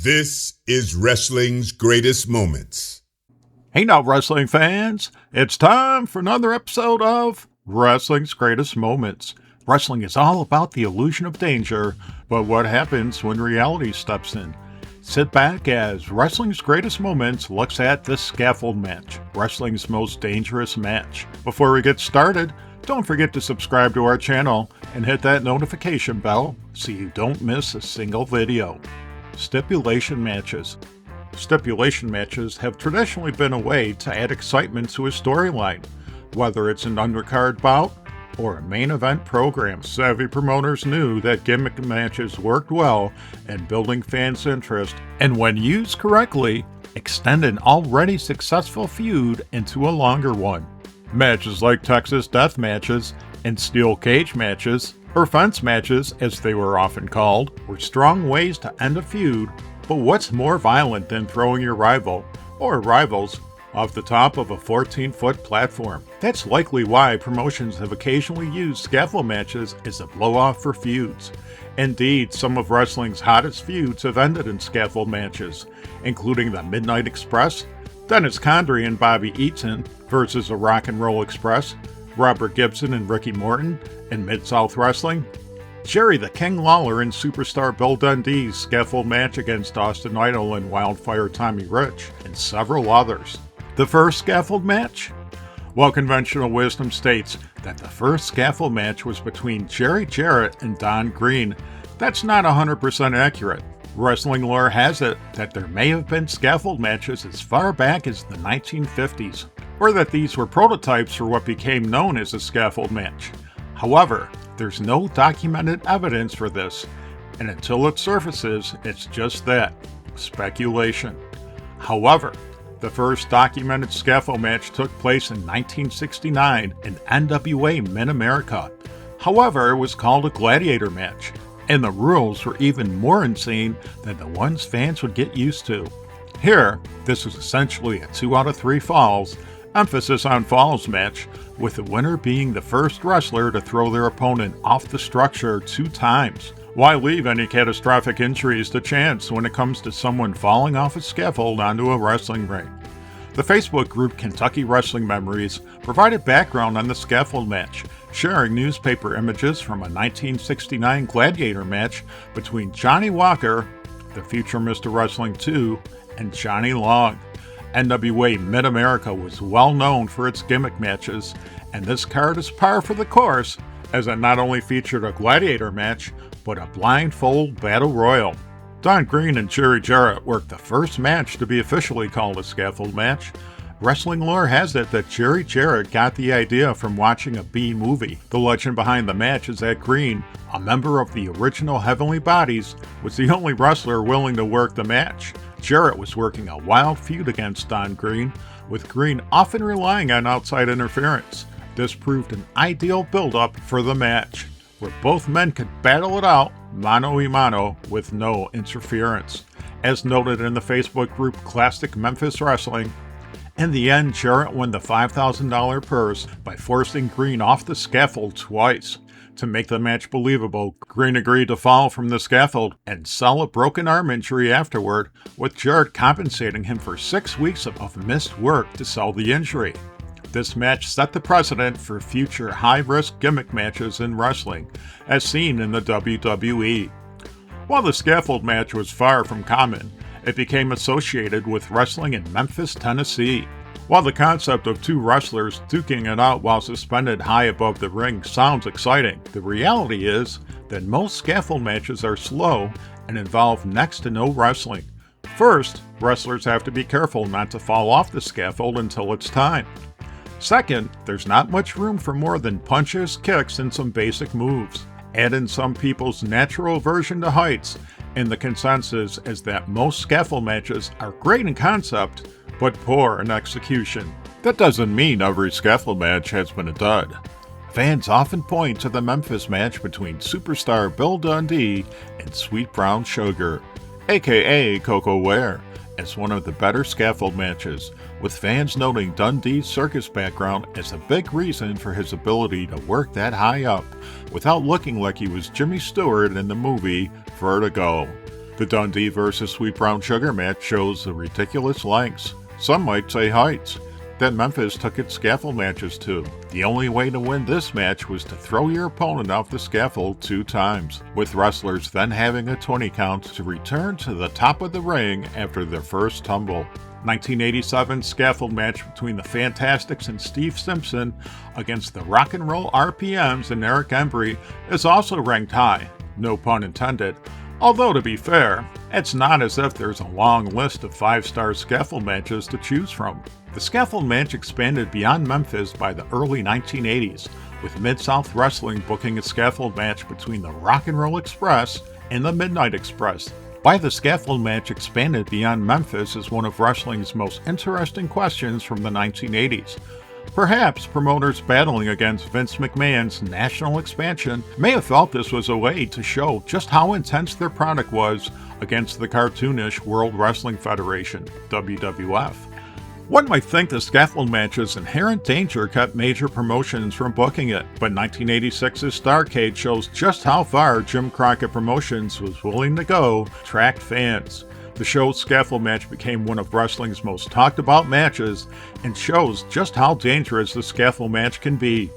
This is wrestling's greatest moments. Hey now, wrestling fans, it's time for another episode of Wrestling's Greatest Moments. Wrestling is all about the illusion of danger, but what happens when reality steps in? Sit back as Wrestling's Greatest Moments looks at the Scaffold match, wrestling's most dangerous match. Before we get started, don't forget to subscribe to our channel and hit that notification bell so you don't miss a single video. Stipulation matches. Stipulation matches have traditionally been a way to add excitement to a storyline, whether it's an undercard bout or a main event program. Savvy promoters knew that gimmick matches worked well in building fans' interest, and when used correctly, extend an already successful feud into a longer one. Matches like Texas Death Matches and Steel Cage Matches, or fence matches as they were often called, were strong ways to end a feud, but what's more violent than throwing your rival, or rivals, off the top of a 14-foot platform? That's likely why promotions have occasionally used scaffold matches as a blow-off for feuds. Indeed, some of wrestling's hottest feuds have ended in scaffold matches, including the Midnight Express, Dennis Condrey and Bobby Eaton versus the Rock and Roll Express, Robert Gibson and Ricky Morton in Mid-South Wrestling, Jerry the King Lawler and Superstar Bill Dundee's scaffold match against Austin Idol and Wildfire Tommy Rich, and several others. The first scaffold match? Well, conventional wisdom states that the first scaffold match was between Jerry Jarrett and Don Greene. That's not 100% accurate. Wrestling lore has it that there may have been scaffold matches as far back as the 1950s, or that these were prototypes for what became known as a scaffold match. However, there's no documented evidence for this, and until it surfaces, it's just that, speculation. However, the first documented scaffold match took place in 1969 in NWA Mid-America. However, it was called a Gladiator Match, and the rules were even more insane than the ones fans would get used to. Here, this was essentially a 2 out of 3 falls, emphasis on falls match, with the winner being the first wrestler to throw their opponent off the structure 2 times. Why leave any catastrophic injuries to chance when it comes to someone falling off a scaffold onto a wrestling ring? The Facebook group Kentucky Wrestling Memories provided background on the scaffold match, sharing newspaper images from a 1969 Gladiator match between Johnny Walker, the future Mr. Wrestling 2, and Johnny Long. NWA Mid-America was well known for its gimmick matches, and this card is par for the course, as it not only featured a gladiator match, but a blindfold battle royal. Don Greene and Jerry Jarrett worked the first match to be officially called a scaffold match. Wrestling lore has it that Jerry Jarrett got the idea from watching a B-movie. The legend behind the match is that Greene, a member of the original Heavenly Bodies, was the only wrestler willing to work the match. Jarrett was working a wild feud against Don Greene, with Greene often relying on outside interference. This proved an ideal build-up for the match, where both men could battle it out mano-a-mano with no interference. As noted in the Facebook group Classic Memphis Wrestling, in the end, Jarrett won the $5,000 purse by forcing Greene off the scaffold twice. To make the match believable, Greene agreed to fall from the scaffold and sell a broken arm injury afterward, with Jarrett compensating him for 6 weeks of missed work to sell the injury. This match set the precedent for future high-risk gimmick matches in wrestling, as seen in the WWE. While the scaffold match was far from common, it became associated with wrestling in Memphis, Tennessee. While the concept of 2 wrestlers duking it out while suspended high above the ring sounds exciting, the reality is that most scaffold matches are slow and involve next to no wrestling. First, wrestlers have to be careful not to fall off the scaffold until it's time. Second, there's not much room for more than punches, kicks, and some basic moves. Add in some people's natural aversion to heights, and the consensus is that most scaffold matches are great in concept, but poor in execution. That doesn't mean every scaffold match has been a dud. Fans often point to the Memphis match between superstar Bill Dundee and Sweet Brown Sugar, aka Coco Ware, as one of the better scaffold matches, with fans noting Dundee's circus background as a big reason for his ability to work that high up without looking like he was Jimmy Stewart in the movie Vertigo. The Dundee vs. Sweet Brown Sugar match shows the ridiculous lengths, some might say heights, that Memphis took its scaffold matches to. The only way to win this match was to throw your opponent off the scaffold 2 times, with wrestlers then having a 20 count to return to the top of the ring after their first tumble. 1987 scaffold match between the Fantastics and Steve Simpson against the Rock and Roll RPMs and Eric Embry is also ranked high, no pun intended. Although, to be fair, it's not as if there's a long list of 5-star scaffold matches to choose from. The scaffold match expanded beyond Memphis by the early 1980s, with Mid-South Wrestling booking a scaffold match between the Rock and Roll Express and the Midnight Express. Why the scaffold match expanded beyond Memphis is one of wrestling's most interesting questions from the 1980s. Perhaps promoters battling against Vince McMahon's national expansion may have felt this was a way to show just how intense their product was against the cartoonish World Wrestling Federation, WWF. One might think the scaffold match's inherent danger kept major promotions from booking it, but 1986's Starrcade shows just how far Jim Crockett Promotions was willing to go to attract fans. The show's scaffold match became one of wrestling's most talked about matches and shows just how dangerous the scaffold match can be.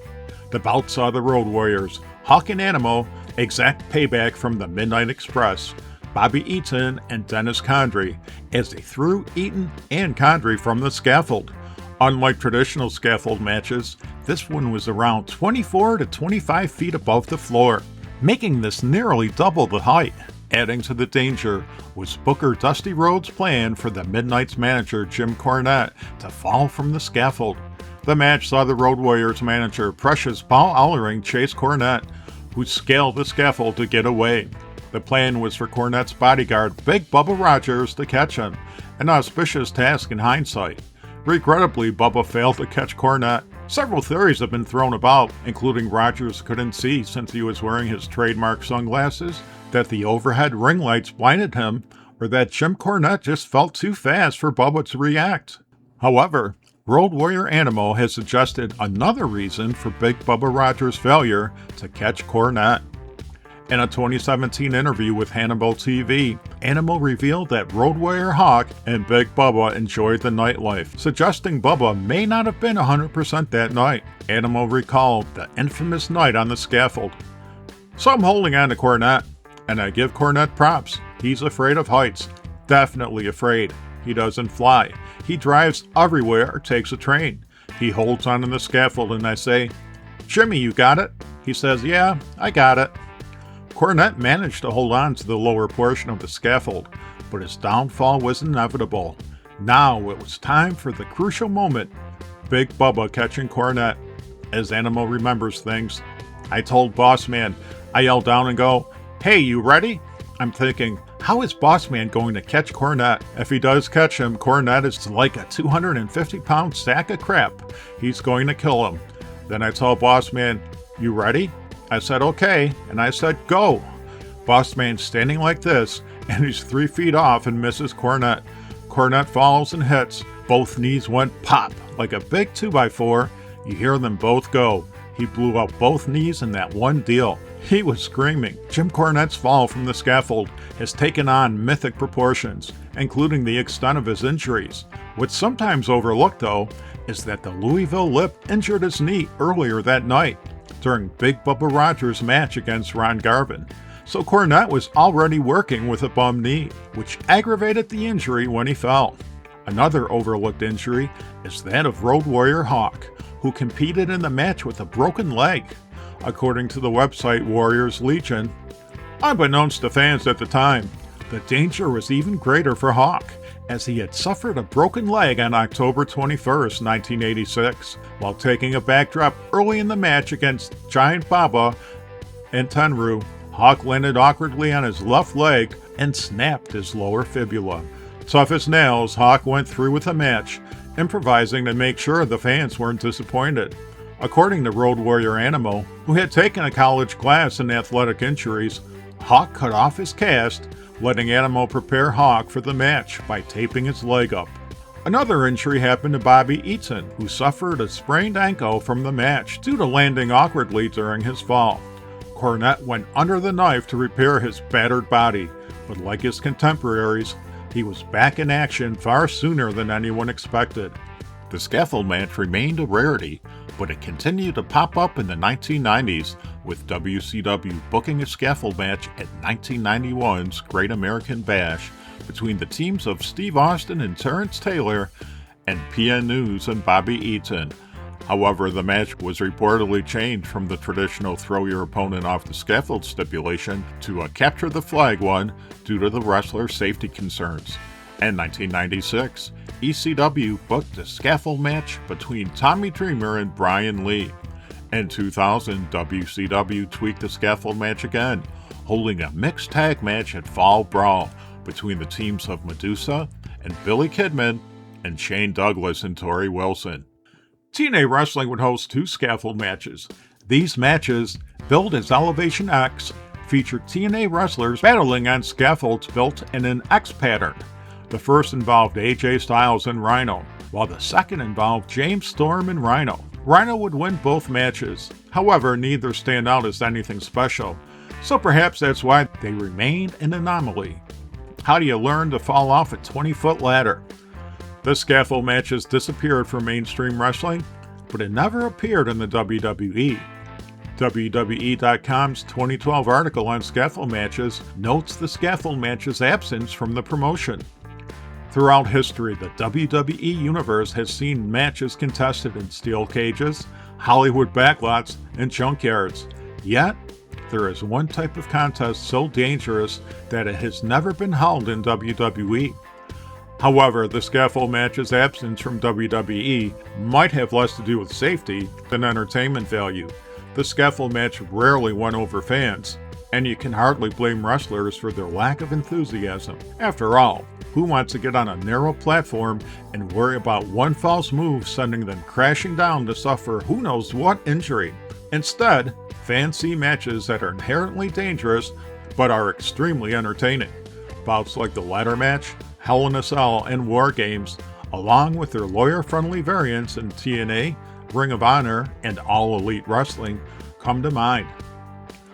The bout saw the Road Warriors, Hawk and Animo, exact payback from the Midnight Express, Bobby Eaton and Dennis Condrey, as they threw Eaton and Condrey from the scaffold. Unlike traditional scaffold matches, this one was around 24 to 25 feet above the floor, making this nearly double the height. Adding to the danger was Booker Dusty Rhodes' plan for the Midnight's manager Jim Cornette to fall from the scaffold. The match saw the Road Warriors manager Precious Paul Ellering chase Cornette, who scaled the scaffold to get away. The plan was for Cornette's bodyguard Big Bubba Rogers to catch him, an auspicious task in hindsight. Regrettably, Bubba failed to catch Cornette. Several theories have been thrown about, including Rogers couldn't see since he was wearing his trademark sunglasses, that the overhead ring lights blinded him, or that Jim Cornette just felt too fast for Bubba to react. However, Road Warrior Animo has suggested another reason for Big Bubba Rogers' failure to catch Cornette. In a 2017 interview with Hannibal TV, Animo revealed that Road Warrior Hawk and Big Bubba enjoyed the nightlife, suggesting Bubba may not have been 100% that night. Animo recalled the infamous night on the scaffold. "So I'm holding on to Cornette, and I give Cornette props. He's afraid of heights. Definitely afraid. He doesn't fly. He drives everywhere or takes a train. He holds on to the scaffold and I say, 'Jimmy, you got it?' He says, 'Yeah, I got it.'" Cornette managed to hold on to the lower portion of the scaffold, but his downfall was inevitable. Now it was time for the crucial moment, Big Bubba catching Cornette. As Animo remembers things, "I told Boss Man, I yelled down and go, 'Hey, you ready?' I'm thinking, how is Boss Man going to catch Cornette? If he does catch him, Cornette is like a 250-pound sack of crap. He's going to kill him. Then I told Boss Man, 'You ready?' I said, 'Okay,' and I said, 'Go.' Boss Man's standing like this, and he's 3 feet off and misses Cornette. Cornette falls and hits. Both knees went pop, like a big 2x4. You hear them both go. He blew out both knees in that one deal. He was screaming. Jim Cornette's fall from the scaffold has taken on mythic proportions, including the extent of his injuries. What's sometimes overlooked, though, is that the Louisville Lip injured his knee earlier that night, during Big Bubba Rogers' match against Ron Garvin. So Cornette was already working with a bum knee, which aggravated the injury when he fell. Another overlooked injury is that of Road Warrior Hawk, who competed in the match with a broken leg. According to the website Warriors Legion, unbeknownst to fans at the time, the danger was even greater for Hawk, as he had suffered a broken leg on October 21st, 1986, while taking a backdrop early in the match against Giant Baba and Tenryu. Hawk landed awkwardly on his left leg and snapped his lower fibula. Tough as nails, Hawk went through with the match, improvising to make sure the fans weren't disappointed. According to Road Warrior Animo, who had taken a college class in athletic injuries, Hawk cut off his cast, letting Animo prepare Hawk for the match by taping his leg up. Another injury happened to Bobby Eaton, who suffered a sprained ankle from the match due to landing awkwardly during his fall. Cornette went under the knife to repair his battered body, but like his contemporaries, he was back in action far sooner than anyone expected. The Scaffold match remained a rarity, but it continued to pop up in the 1990s, with WCW booking a Scaffold match at 1991's Great American Bash between the teams of Steve Austin and Terrence Taylor and PN News and Bobby Eaton. However, the match was reportedly changed from the traditional throw your opponent off the scaffold stipulation to a capture the flag one due to the wrestler's safety concerns. In 1996, ECW booked a scaffold match between Tommy Dreamer and Brian Lee. In 2000, WCW tweaked the scaffold match again, holding a mixed tag match at Fall Brawl between the teams of Medusa and Billy Kidman and Shane Douglas and Torrie Wilson. TNA Wrestling would host 2 scaffold matches. These matches, billed as Elevation X, featured TNA wrestlers battling on scaffolds built in an X pattern. The first involved AJ Styles and Rhino, while the second involved James Storm and Rhino. Rhino would win both matches. However, neither stand out as anything special, so perhaps that's why they remain an anomaly. How do you learn to fall off a 20-foot ladder? The scaffold matches disappeared from mainstream wrestling, but it never appeared in the WWE. WWE.com's 2012 article on scaffold matches notes the scaffold match's absence from the promotion. Throughout history, the WWE universe has seen matches contested in steel cages, Hollywood backlots, and junkyards. Yet, there is one type of contest so dangerous that it has never been held in WWE. However, the scaffold match's absence from WWE might have less to do with safety than entertainment value. The scaffold match rarely won over fans, and you can hardly blame wrestlers for their lack of enthusiasm. After all, who wants to get on a narrow platform and worry about one false move sending them crashing down to suffer who knows what injury? Instead, fans see matches that are inherently dangerous but are extremely entertaining. Bouts like the ladder match, Hell in a Cell, and War Games, along with their lawyer-friendly variants in TNA, Ring of Honor, and All Elite Wrestling, come to mind.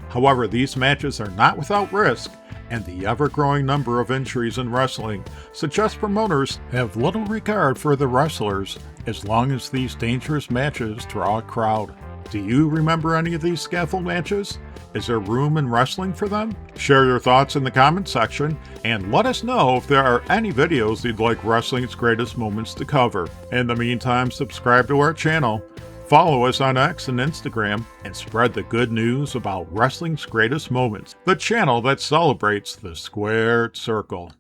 However, these matches are not without risk, and the ever-growing number of injuries in wrestling suggest promoters have little regard for the wrestlers as long as these dangerous matches draw a crowd. Do you remember any of these scaffold matches? Is there room in wrestling for them? Share your thoughts in the comments section, and let us know if there are any videos you'd like Wrestling's Greatest Moments to cover. In the meantime, subscribe to our channel, follow us on X and Instagram, and spread the good news about Wrestling's Greatest Moments, the channel that celebrates the squared circle.